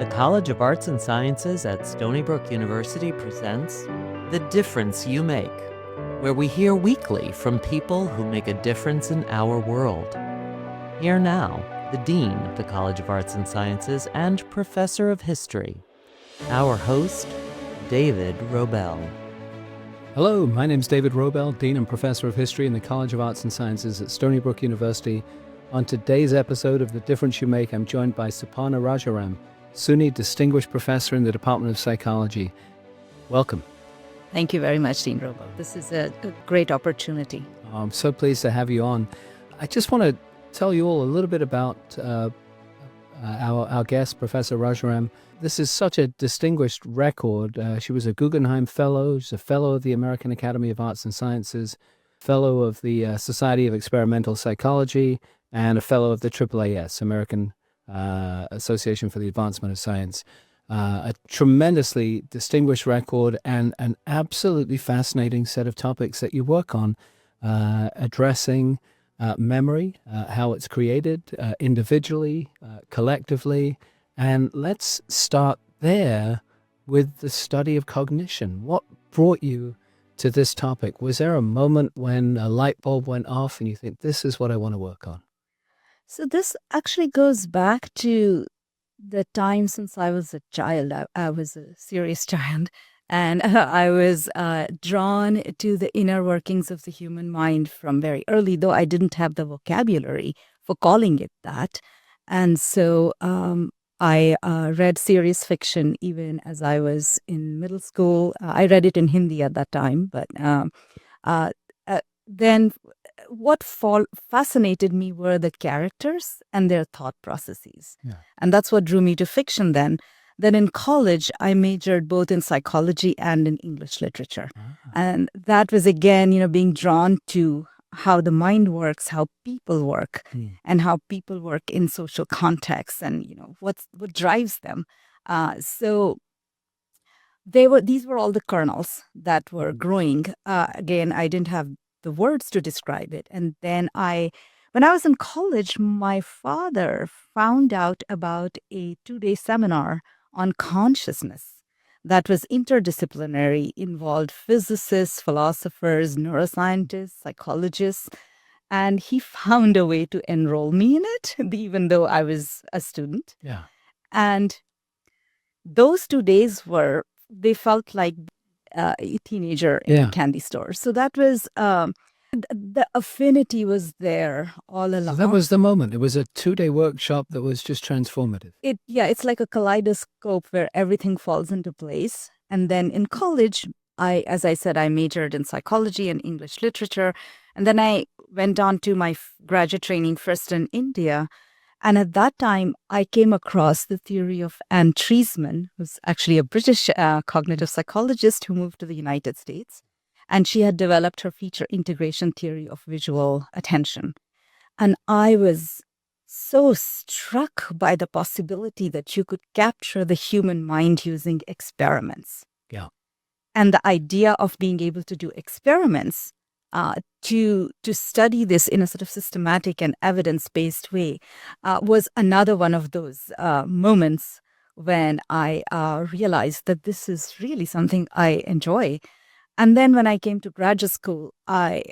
The College of Arts and Sciences at Stony Brook University presents The Difference You Make, where we hear weekly from people who make a difference in our world. Here now, the Dean of the College of Arts and Sciences and Professor of History, our host, David Wrobel. Hello, my name is David Wrobel, Dean and Professor of History in the College of Arts and Sciences at Stony Brook University. On today's episode of The Difference You Make, I'm joined by Suparna Rajaram, SUNY Distinguished Professor in the Department of Psychology. Welcome. Thank you very much, Dean Wrobel. This is a great opportunity. I'm so pleased to have you on. I just want to tell you all a little bit about our guest, Professor Rajaram. This is such a distinguished record. She was a Guggenheim Fellow, she's a Fellow of the American Academy of Arts and Sciences, Fellow of the Society of Experimental Psychology, and a Fellow of the AAAS, American Association for the Advancement of Science. A tremendously distinguished record and an absolutely fascinating set of topics that you work on, addressing memory, how it's created individually, collectively. And let's start there with the study of cognition. What brought you to this topic? Was there a moment when a light bulb went off and you think, this is what I want to work on? So this actually goes back to the time since I was a child. I was a serious child, and I was drawn to the inner workings of the human mind from very early, though I didn't have the vocabulary for calling it that. And so I read serious fiction even as I was in middle school. I read it in Hindi at that time, but then what fascinated me were the characters and their thought processes. Yeah. And that's what drew me to fiction then. Then in college, I majored both in psychology and in English literature. And that was, again, being drawn to how the mind works, how people work, and how people work in social contexts, and what drives them. So these were all the kernels that were growing. Again, I didn't have the words to describe it. And then when I was in college, my father found out about a 2-day seminar on consciousness that was interdisciplinary, involved physicists, philosophers, neuroscientists, psychologists, and he found a way to enroll me in it, even though I was a student. Yeah. And those 2 days they felt like a teenager in a candy store. So that was, the affinity was there all along. So that was the moment. It was a 2-day workshop that was just transformative. It's like a kaleidoscope where everything falls into place. And then in college, as I said, I majored in psychology and English literature. And then I went on to my graduate training first in India. And at that time, I came across the theory of Anne Treisman, who's actually a British cognitive psychologist who moved to the United States. And she had developed her feature integration theory of visual attention. And I was so struck by the possibility that you could capture the human mind using experiments. Yeah. And the idea of being able to do experiments to study this in a sort of systematic and evidence-based way was another one of those moments when I realized that this is really something I enjoy. And then when I came to graduate school, I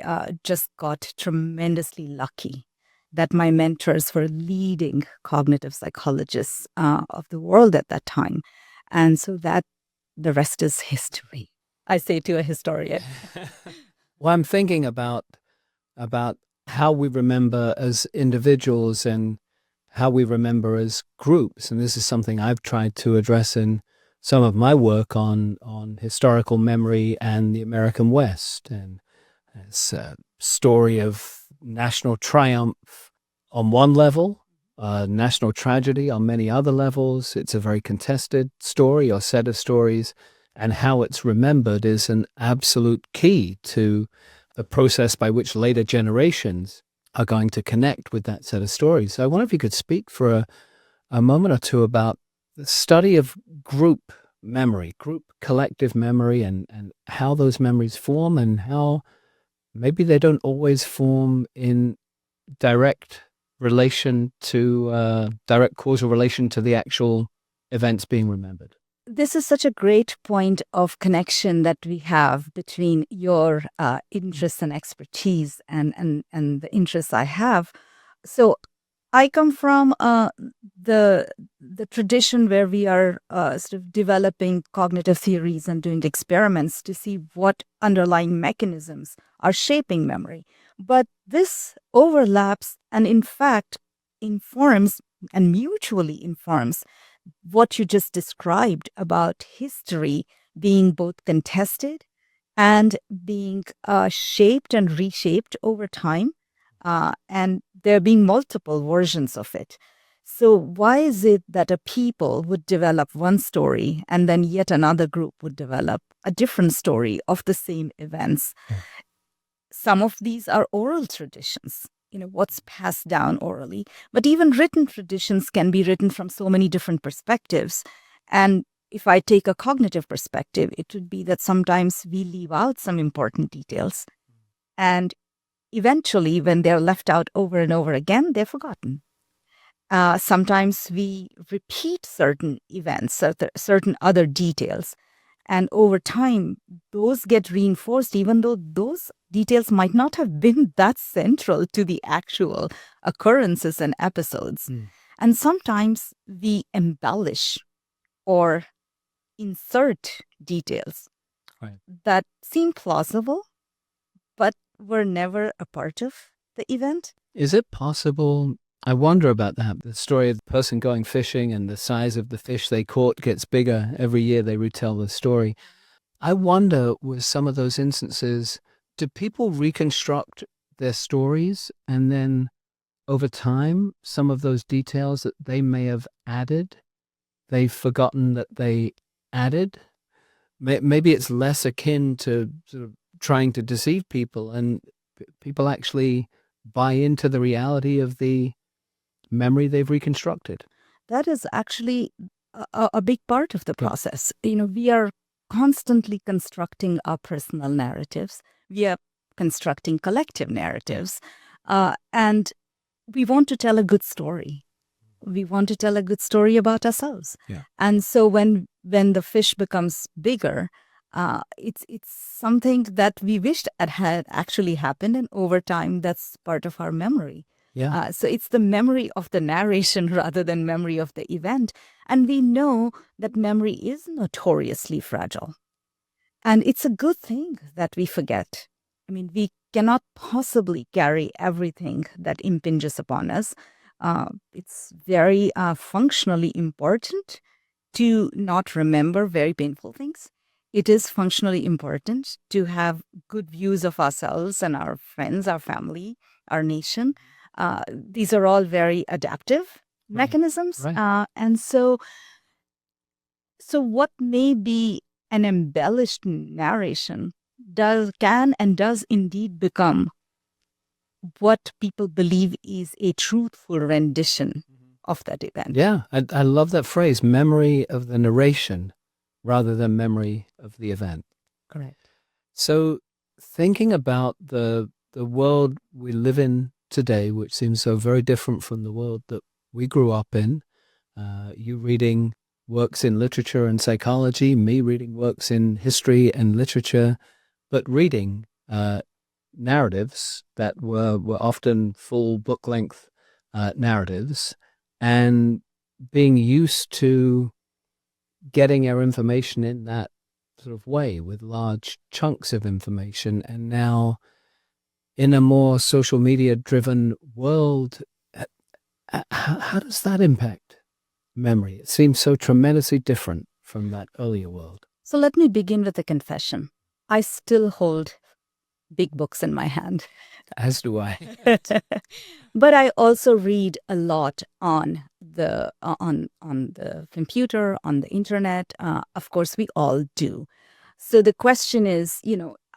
just got tremendously lucky that my mentors were leading cognitive psychologists of the world at that time. And so the rest is history, I say to a historian. Well, I'm thinking about how we remember as individuals and how we remember as groups. And this is something I've tried to address in some of my work on historical memory and the American West. And it's a story of national triumph on one level, national tragedy on many other levels. It's a very contested story or set of stories. And how it's remembered is an absolute key to the process by which later generations are going to connect with that set of stories. So I wonder if you could speak for a moment or two about the study of group memory, group collective memory, and how those memories form and how maybe they don't always form in direct relation to, direct causal relation to the actual events being remembered? This is such a great point of connection that we have between your interests and expertise and the interests I have. So I come from the tradition where we are sort of developing cognitive theories and doing experiments to see what underlying mechanisms are shaping memory. But this overlaps and, in fact, informs and mutually informs what you just described about history being both contested and being shaped and reshaped over time, and there being multiple versions of it. So why is it that a people would develop one story and then yet another group would develop a different story of the same events? Some of these are oral traditions, what's passed down orally, but even written traditions can be written from so many different perspectives. And if I take a cognitive perspective, it would be that sometimes we leave out some important details, and eventually when they're left out over and over again, they're forgotten. Sometimes we repeat certain events, certain other details, and over time, those get reinforced, even though those details might not have been that central to the actual occurrences and episodes. And sometimes we embellish or insert details that seem plausible, but were never a part of the event. Is it possible? I wonder about that. The story of the person going fishing and the size of the fish they caught gets bigger every year they retell the story. I wonder, with some of those instances, do people reconstruct their stories and then over time, some of those details that they may have added, they've forgotten that they added? Maybe it's less akin to sort of trying to deceive people, and people actually buy into the reality of the memory they've reconstructed. That is actually a big part of the process. We are constantly constructing our personal narratives. We are constructing collective narratives. And we want to tell a good story. We want to tell a good story about ourselves. And so when the fish becomes bigger, it's something that we wished had actually happened, and over time, that's part of our memory. So it's the memory of the narration rather than memory of the event. And we know that memory is notoriously fragile. And it's a good thing that we forget. I mean, we cannot possibly carry everything that impinges upon us. It's very functionally important to not remember very painful things. It is functionally important to have good views of ourselves and our friends, our family, our nation. These are all very adaptive mechanisms. And so what may be an embellished narration can and does indeed become what people believe is a truthful rendition of that event. Yeah, I love that phrase, memory of the narration rather than memory of the event. Correct. So thinking about the world we live in today, which seems so very different from the world that we grew up in, you reading works in literature and psychology, me reading works in history and literature, but reading narratives that were often full book-length narratives, and being used to getting our information in that sort of way with large chunks of information. And now in a more social media driven world, how does that impact memory? It seems so tremendously different from that earlier world. So let me begin with a confession. I still hold big books in my hand. As do I. But I also read a lot on the computer, on the internet. Of course, we all do. So the question is,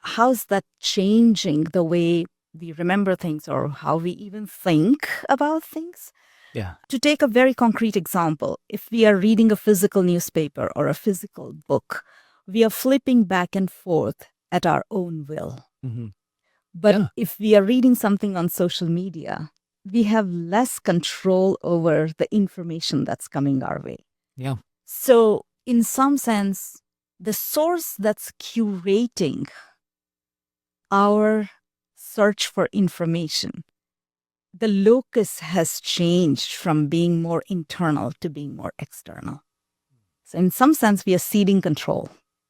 how's that changing the way we remember things or how we even think about things? Yeah. To take a very concrete example, if we are reading a physical newspaper or a physical book, we are flipping back and forth at our own will. Mm-hmm. But if we are reading something on social media, we have less control over the information that's coming our way. Yeah. So in some sense, the source that's curating our search for information, the locus has changed from being more internal to being more external. So in some sense, we are ceding control.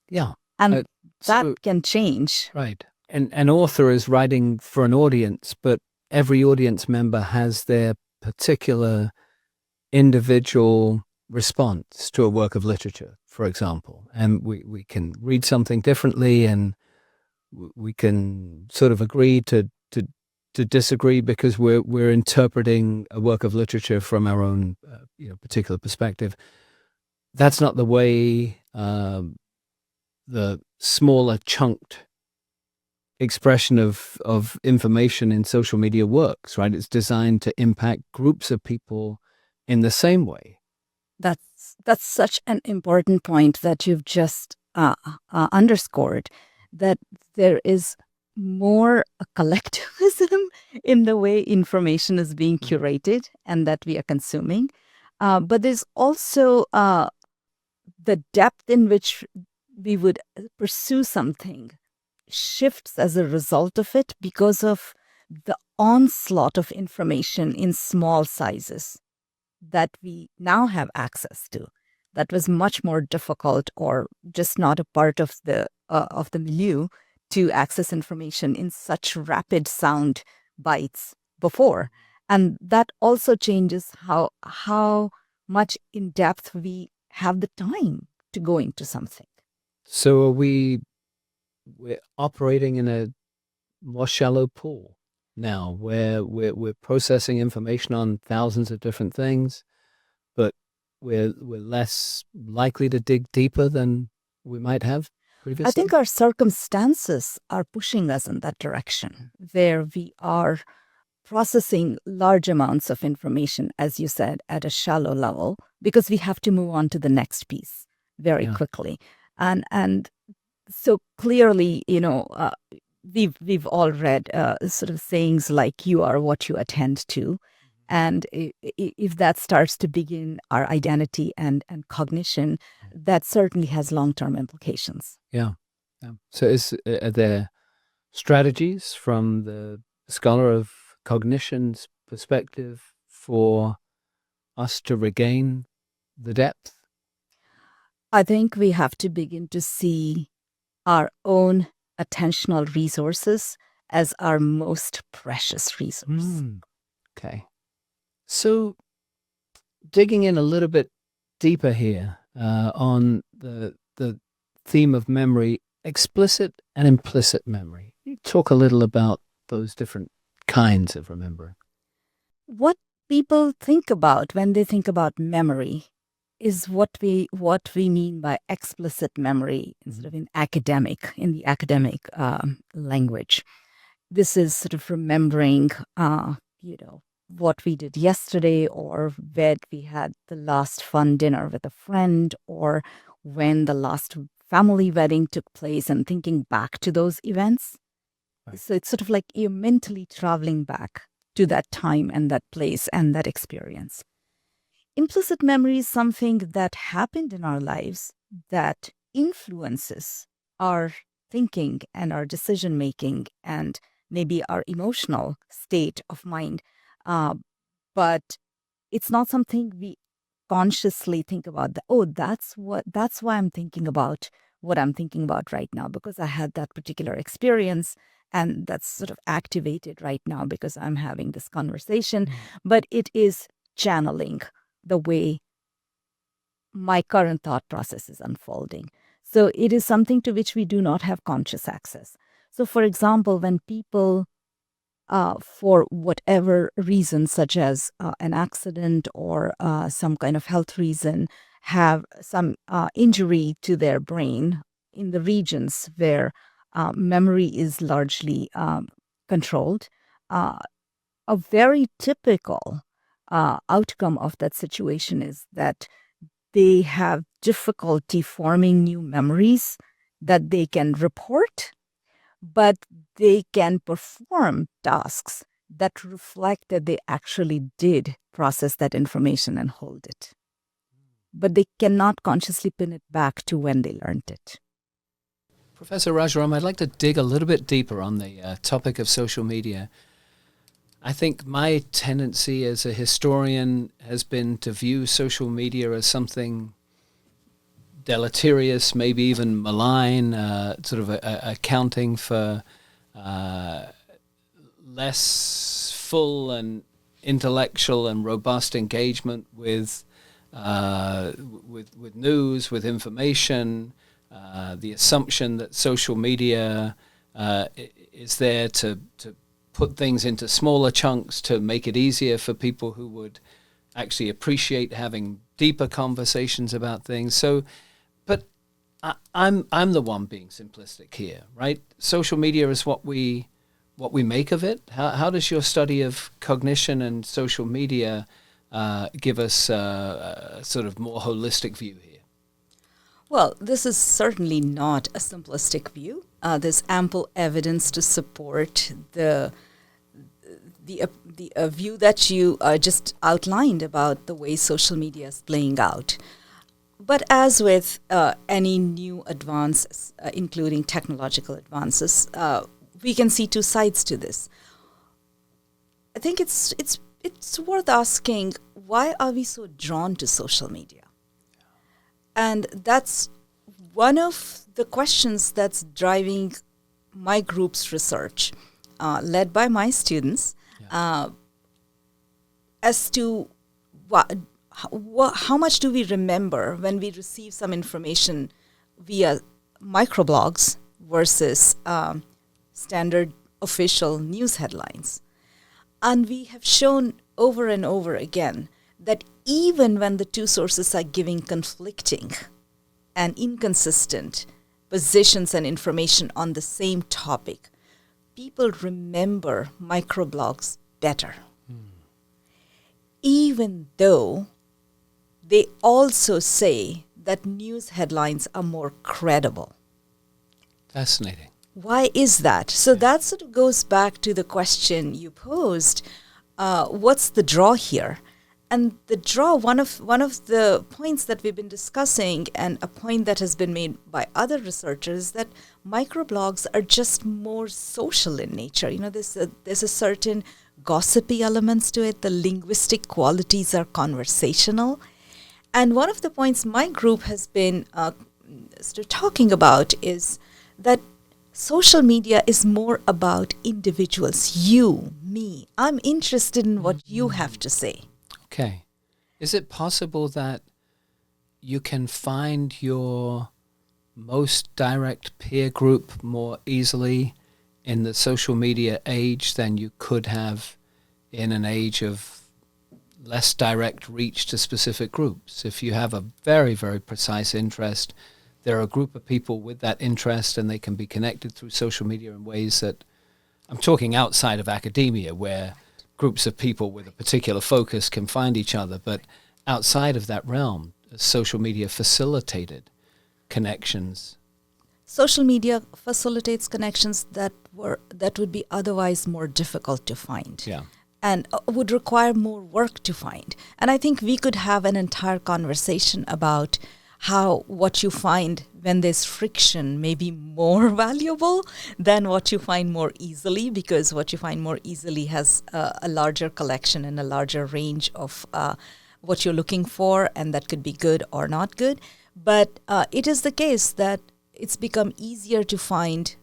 Yeah. And Uh, that so- can change. Right. And an author is writing for an audience, but every audience member has their particular individual response to a work of literature, for example. And we can read something differently, and we can sort of agree to disagree because we're interpreting a work of literature from our own particular perspective. That's not the way the smaller chunked expression of information in social media works, right? It's designed to impact groups of people in the same way. That's such an important point that you've just underscored, that there is more a collectivism in the way information is being curated and that we are consuming. But there's also the depth in which we would pursue something shifts as a result of it because of the onslaught of information in small sizes that we now have access to. That was much more difficult, or just not a part of the milieu, to access information in such rapid sound bites before. And that also changes how much in depth we have the time to go into something. So we're operating in a more shallow pool now, where we're processing information on thousands of different things, but we're less likely to dig deeper than we might have previously. I think our circumstances are pushing us in that direction, where we are processing large amounts of information, as you said, at a shallow level, because we have to move on to the next piece very quickly. And so clearly, we've all read sort of sayings like "you are what you attend to," and if that starts to begin our identity and cognition, that certainly has long-term implications. Yeah. So are there strategies from the scholar of cognition's perspective for us to regain the depth? I think we have to begin to see our own attentional resources as our most precious resource. Okay. So digging in a little bit deeper here on the theme of memory, explicit and implicit memory. Can you talk a little about those different kinds of remembering? What people think about when they think about memory is what we mean by explicit memory instead of in the academic language. This is sort of remembering, what we did yesterday, or when we had the last fun dinner with a friend, or when the last family wedding took place, and thinking back to those events. Right. So it's sort of like you're mentally traveling back to that time and that place and that experience. Implicit memory is something that happened in our lives that influences our thinking and our decision making and maybe our emotional state of mind. But it's not something we consciously think about. That's why I'm thinking about what I'm thinking about right now, because I had that particular experience, and that's sort of activated right now because I'm having this conversation. But it is channeling the way my current thought process is unfolding. So it is something to which we do not have conscious access. So, for example, when people, for whatever reason, such as an accident or some kind of health reason, have some injury to their brain in the regions where memory is largely controlled, a very typical outcome of that situation is that they have difficulty forming new memories that they can report, but they can perform tasks that reflect that they actually did process that information and hold it. but they cannot consciously pin it back to when they learned it. Professor Rajaram, I'd like to dig a little bit deeper on the topic of social media. I think my tendency as a historian has been to view social media as something deleterious, maybe even malign, sort of accounting for less full and intellectual and robust engagement with news, with information, the assumption that social media is there to put things into smaller chunks to make it easier for people who would actually appreciate having deeper conversations about things. So, but I'm the one being simplistic here, right? Social media is what we make of it. How does your study of cognition and social media give us a sort of more holistic view here? Well, this is certainly not a simplistic view. There's ample evidence to support the view that you just outlined about the way social media is playing out. But as with any new advances, including technological advances, we can see two sides to this. I think it's worth asking, why are we so drawn to social media? And that's one of the questions that's driving my group's research, led by my students, as to how much do we remember when we receive some information via microblogs versus standard official news headlines. And we have shown over and over again that even when the two sources are giving conflicting and inconsistent positions and information on the same topic, people remember microblogs better. Even though they also say that news headlines are more credible. Fascinating. Why is that? So that sort of goes back to the question you posed. What's the draw here? And the draw, one of the points that we've been discussing, and a point that has been made by other researchers, that microblogs are just more social in nature. You know, there's a certain gossipy elements to it. The linguistic qualities are conversational. And one of the points my group has been talking about is that social media is more about individuals, you, me. I'm interested in what you have to say. Okay. Is it possible that you can find your most direct peer group more easily in the social media age than you could have in an age of less direct reach to specific groups? If you have a very, very precise interest, there are a group of people with that interest and they can be connected through social media in ways that, I'm talking outside of academia, where groups of people with a particular focus can find each other, but outside of that realm, social media facilitated connections. Social media facilitates connections that would be otherwise more difficult to find. Yeah. And would require more work to find. And I think we could have an entire conversation about how what you find when there's friction may be more valuable than what you find more easily, because what you find more easily has a larger collection and a larger range of what you're looking for, and that could be good or not good. But it is the case that it's become easier to find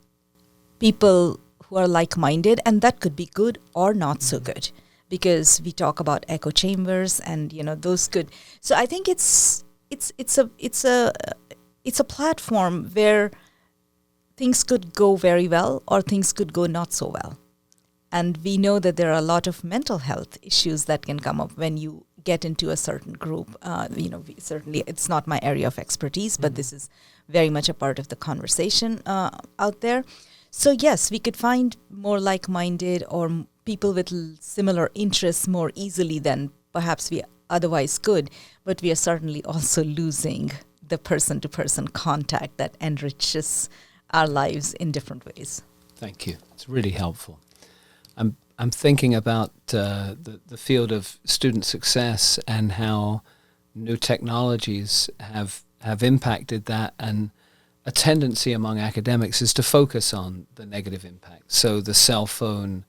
people who are like-minded, and that could be good or not so good, because we talk about echo chambers, and those could. So I think it's a platform where things could go very well or things could go not so well. And we know that there are a lot of mental health issues that can come up when you get into a certain group. Certainly it's not my area of expertise, but this is very much a part of the conversation out there. So yes, we could find more like-minded or people with similar interests more easily than perhaps we otherwise could, but we are certainly also losing the person-to-person contact that enriches our lives in different ways. Thank you. It's really helpful. I'm thinking about the field of student success and how new technologies have impacted that, and a tendency among academics is to focus on the negative impact. So the cell phone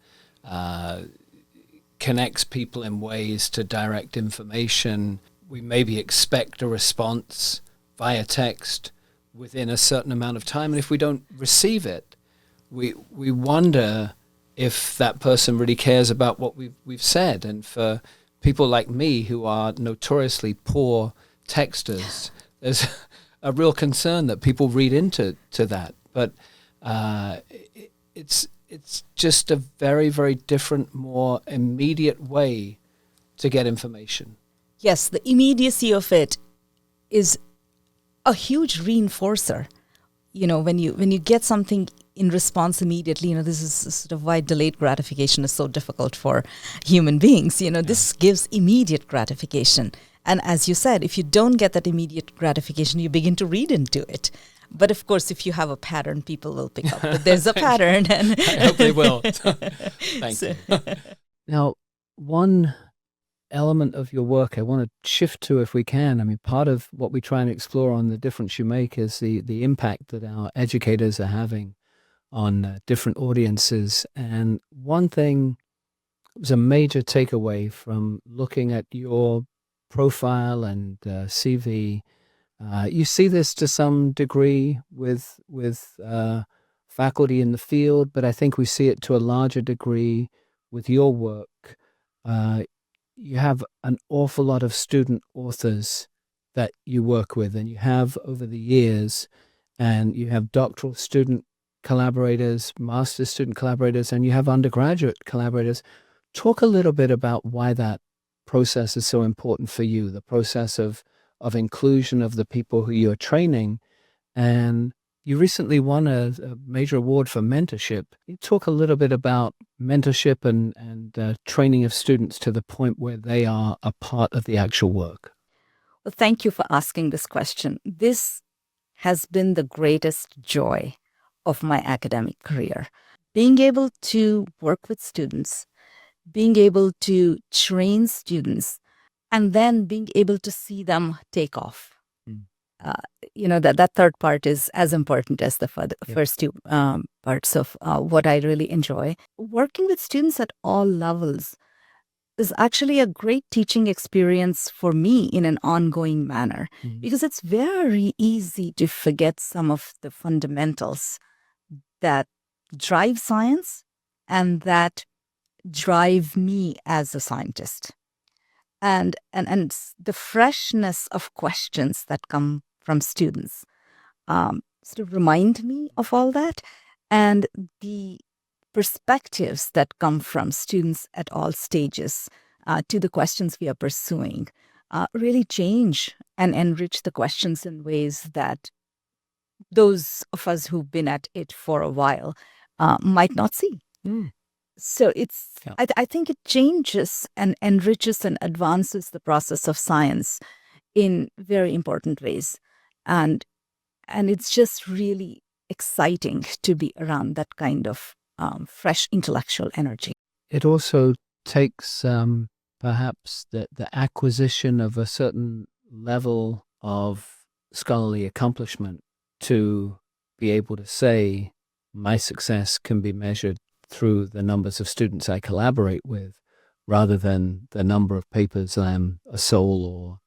connects people in ways to direct information. We maybe expect a response via text within a certain amount of time, and if we don't receive it, we wonder if that person really cares about what we've said. And for people like me who are notoriously poor texters, there's a real concern that people read into that. But it's just a very, very different, more immediate way to get information. Yes, the immediacy of it is a huge reinforcer. When you get something in response immediately, this is sort of why delayed gratification is so difficult for human beings. This gives immediate gratification. And as you said, if you don't get that immediate gratification, you begin to read into it. But of course, if you have a pattern, people will pick up that there's a pattern. And I hope they will. Thank you. Now, one element of your work I want to shift to, if we can. I mean, part of what we try and explore on the difference you make is the impact that our educators are having on different audiences. And one thing was a major takeaway from looking at your profile and CV. You see this to some degree with faculty in the field, but I think we see it to a larger degree with your work. You have an awful lot of student authors that you work with, and you have over the years, and you have doctoral student collaborators, master's student collaborators, and you have undergraduate collaborators. Talk a little bit about why that process is so important for you, the process of inclusion of the people who you're training. And you recently won a major award for mentorship. Can you talk a little bit about mentorship and training of students to the point where they are a part of the actual work? Well, thank you for asking this question. This has been the greatest joy of my academic career. Being able to work with students, being able to train students, and then being able to see them take off. That third part is as important as the first two parts of what I really enjoy. Working with students at all levels is actually a great teaching experience for me in an ongoing manner, because it's very easy to forget some of the fundamentals that drive science and that drive me as a scientist. And the freshness of questions that come from students sort of remind me of all that, and the perspectives that come from students at all stages to the questions we are pursuing really change and enrich the questions in ways that those of us who've been at it for a while might not see. So I think it changes and enriches and advances the process of science in very important ways. And it's just really exciting to be around that kind of fresh intellectual energy. It also takes perhaps the acquisition of a certain level of scholarly accomplishment to be able to say my success can be measured through the numbers of students I collaborate with, rather than the number of papers I'm a sole or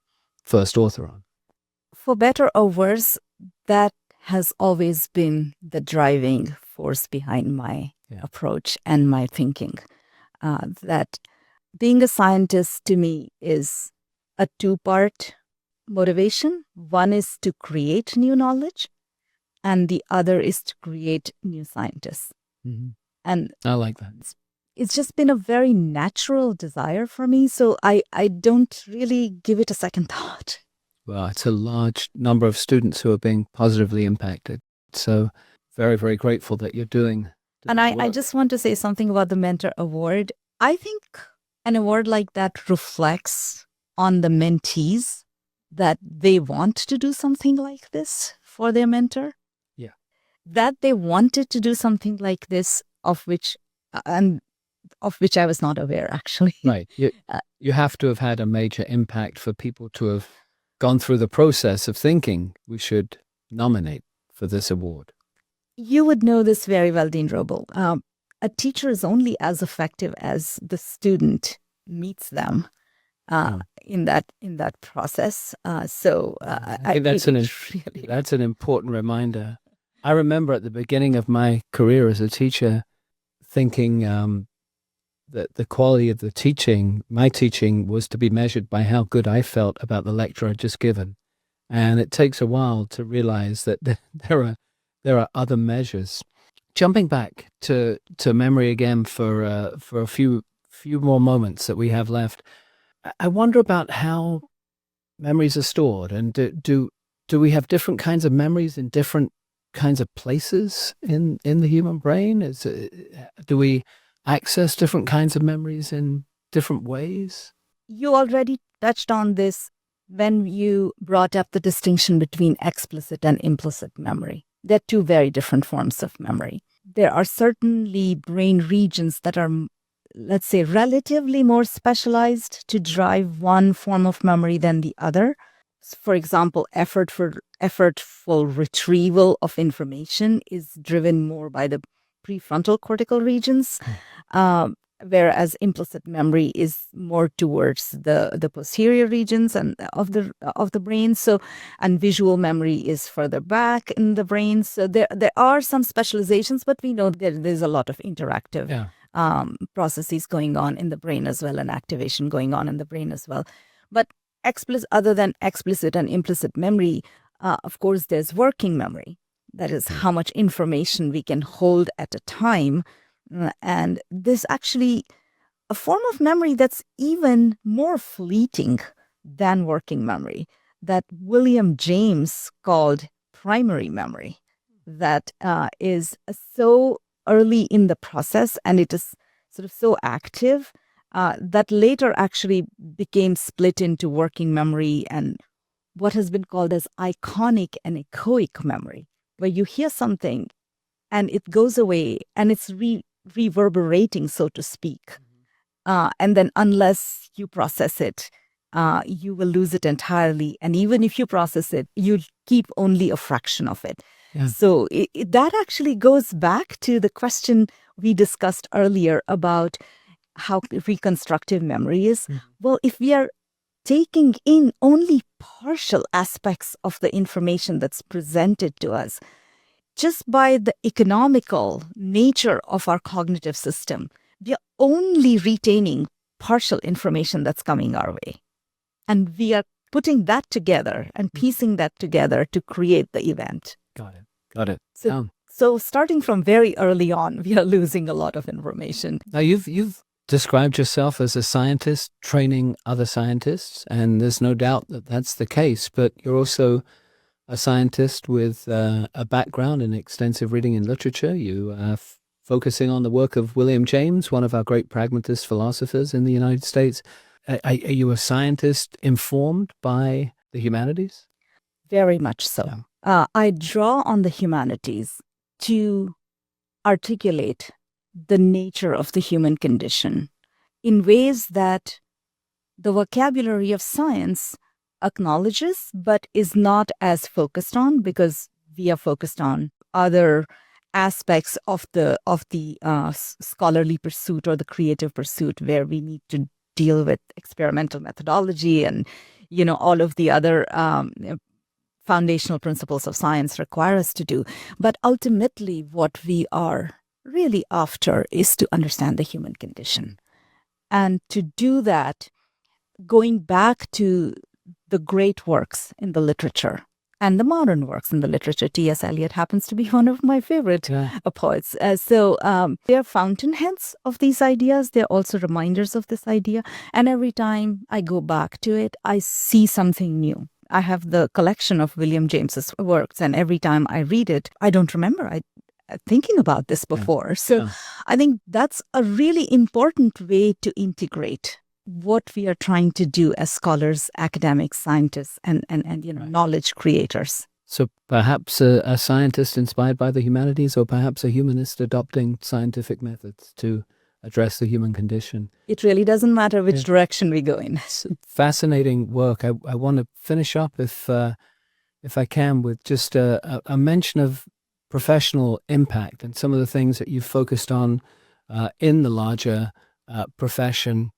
first author on. For better or worse, that has always been the driving force behind my approach and my thinking. That being a scientist to me is a two-part motivation. One is to create new knowledge, and the other is to create new scientists. And I like that. It's just been a very natural desire for me, so I don't really give it a second thought. Well, it's a large number of students who are being positively impacted. So very, very grateful that you're doing And I just want to say something about the Mentor Award. I think an award like that reflects on the mentees, that they want to do something like this for their mentor. Yeah. That they wanted to do something like this, of which I was not aware, actually. Right. You have to have had a major impact for people to have gone through the process of thinking we should nominate for this award? You would know this very well, Dean Wrobel. A teacher is only as effective as the student meets them in that process. I think that's an important reminder. I remember at the beginning of my career as a teacher thinking that the quality of my teaching was to be measured by how good I felt about the lecture I'd just given. And it takes a while to realize that there are other measures. Jumping back to memory again for a few more moments that we have left, I wonder about how memories are stored, and do we have different kinds of memories in different kinds of places in the human brain? Do we access different kinds of memories in different ways? You already touched on this when you brought up the distinction between explicit and implicit memory. They're two very different forms of memory. There are certainly brain regions that are, let's say, relatively more specialized to drive one form of memory than the other. For example, effortful retrieval of information is driven more by the prefrontal cortical regions, whereas implicit memory is more towards the posterior regions and of the brain. So, and visual memory is further back in the brain. So there are some specializations, but we know there's a lot of interactive processes going on in the brain as well, and activation going on in the brain as well. But other than explicit and implicit memory, of course, there's working memory. That is how much information we can hold at a time. And this actually a form of memory that's even more fleeting than working memory, that William James called primary memory, that is so early in the process, and it is sort of so active that later actually became split into working memory and what has been called as iconic and echoic memory, where you hear something and it goes away and it's reverberating, so to speak. And then unless you process it, you will lose it entirely. And even if you process it, you'll keep only a fraction of it. Yeah. So that actually goes back to the question we discussed earlier about how reconstructive memory is. Mm-hmm. Well, if we are taking in only partial aspects of the information that's presented to us, just by the economical nature of our cognitive system, we are only retaining partial information that's coming our way. And we are putting that together and piecing that together to create the event. Got it. So starting from very early on, we are losing a lot of information. Now, you've described yourself as a scientist training other scientists, and there's no doubt that that's the case, but you're also a scientist with a background in extensive reading in literature. You are focusing on the work of William James, one of our great pragmatist philosophers in the United States. Are you a scientist informed by the humanities? Very much so. Yeah. I draw on the humanities to articulate the nature of the human condition in ways that the vocabulary of science acknowledges, but is not as focused on, because we are focused on other aspects of the scholarly pursuit or the creative pursuit, where we need to deal with experimental methodology and all of the other foundational principles of science require us to do. But ultimately, what we are really after is to understand the human condition, and to do that, going back to the great works in the literature and the modern works in the literature. T.S. Eliot happens to be one of my favorite poets. So they're fountainheads of these ideas. They're also reminders of this idea. And every time I go back to it, I see something new. I have the collection of William James's works, and every time I read it, I don't remember thinking about this before. Yeah. So I think that's a really important way to integrate what we are trying to do as scholars, academics, scientists, and knowledge creators. So perhaps a scientist inspired by the humanities, or perhaps a humanist adopting scientific methods to address the human condition. It really doesn't matter which Yeah. direction we go in. It's fascinating work. I want to finish up, if I can, with just a mention of professional impact and some of the things that you've focused on in the larger profession,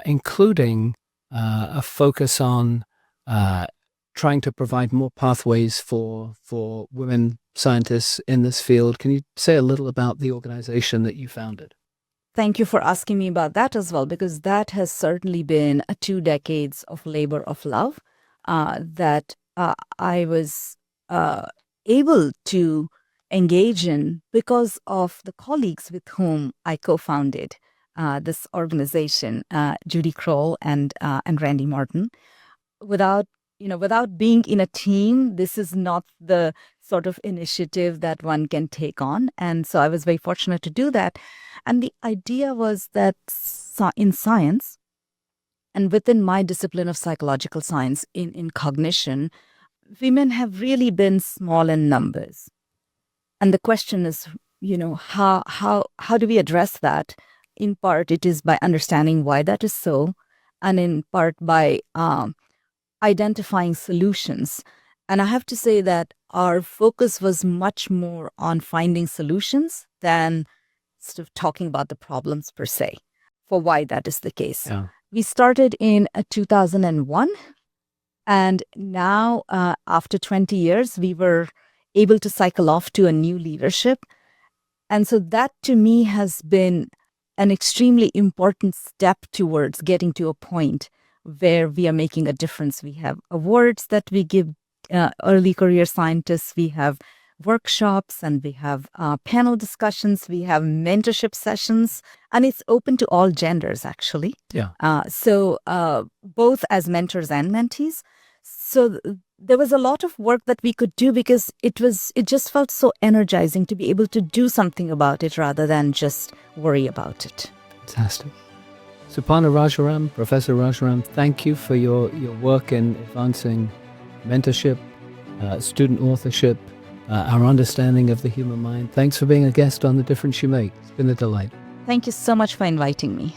including a focus on trying to provide more pathways for women scientists in this field. Can you say a little about the organization that you founded? Thank you for asking me about that as well, because that has certainly been 2 decades of labor of love that I was able to engage in because of the colleagues with whom I co-founded this organization, Judy Kroll and Randy Martin. Without being in a team, this is not the sort of initiative that one can take on. And so I was very fortunate to do that. And the idea was that in science, and within my discipline of psychological science, in cognition, women have really been small in numbers. And the question is, how do we address that? In part, it is by understanding why that is so, and in part by identifying solutions. And I have to say that our focus was much more on finding solutions than sort of talking about the problems per se, for why that is the case. Yeah. We started in 2001, and now after 20 years, we were able to cycle off to a new leadership. And so that to me has been an extremely important step towards getting to a point where we are making a difference. We have awards that we give early career scientists. We have workshops, and we have panel discussions. We have mentorship sessions, and it's open to all genders, actually. Yeah. So both as mentors and mentees. So there was a lot of work that we could do because it just felt so energizing to be able to do something about it rather than just worry about it. Fantastic. Suparna Rajaram, Professor Rajaram, thank you for your work in advancing mentorship, student authorship, our understanding of the human mind. Thanks for being a guest on The Difference You Make. It's been a delight. Thank you so much for inviting me.